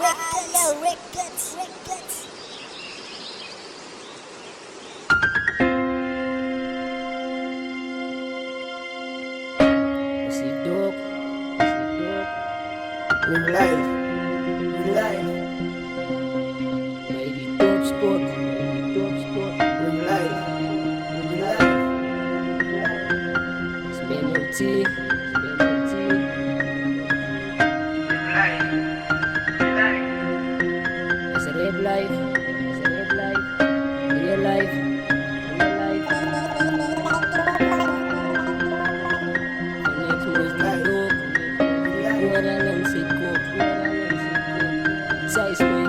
Records. Sidok, Real life, real life, may di top spot, real life, real life, penalty, it's a real life, real life, connect mo sidok, wala lang sikok, size boy,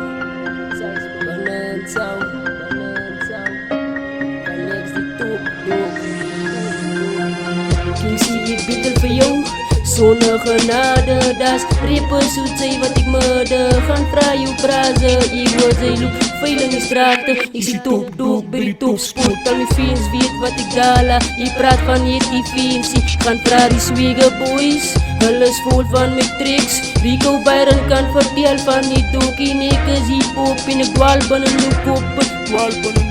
banansaw, connects di tuk. King zie bitter voor jou. Zonnige naden, das rippen zoet, zij wat ik mede. Gaan vrij uw prazen, ik word zij loop veel in de straten. Ik zie top doek, bij die topsport. Al mijn vriends weet wat ik dala. Je praat van je die fancy. Gaan vrij die swigger boys. Alles vol van mijn tricks. Rico Byron kan vertel van die doekie. Nekke zie pop in de dwalban en de koppen.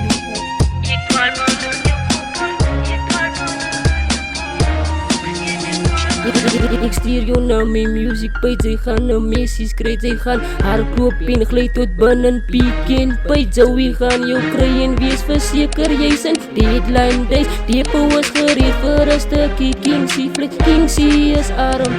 Ik stuur jou naar mijn music page. Zij gaan naar Macy's krijt. Zij gaan haar klop in glijd tot binnen piek in page. Zou wie gaan jou krijgen. Wees verzeker jy zijn deadline days. Depo is gereed voor een stukje Kingsie vlees. Kingsie is arm.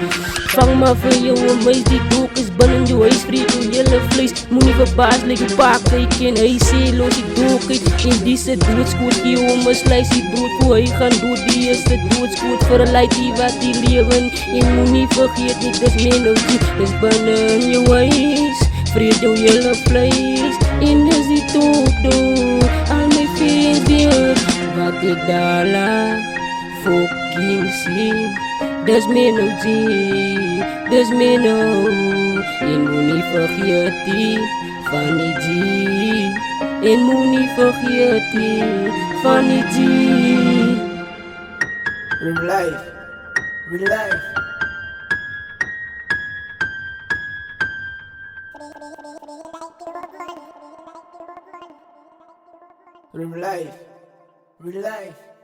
Vang maar vir jou een meis. Die doek is binnen jou huis. Vreet jou jylle vlees. Moet nie verbaas like die pak kyk en hy sê los die doek uit. En die se doodskoot gee om een slijs die brood. Hoe hy gaan dood die is de doodskoot. Vir een leid die wat die leven. En moet nie vergeet nie, dis melodie. Dis binnen jou huis. Vreet jou jylle vlees. En dis die topdoek. Al my fans weet wat ek dala fucking sien. Dis melodie. Dis melodie. En moet nie vergeet die van die G. En moet nie vergeet die van die G. real life, real life. Real life, real life.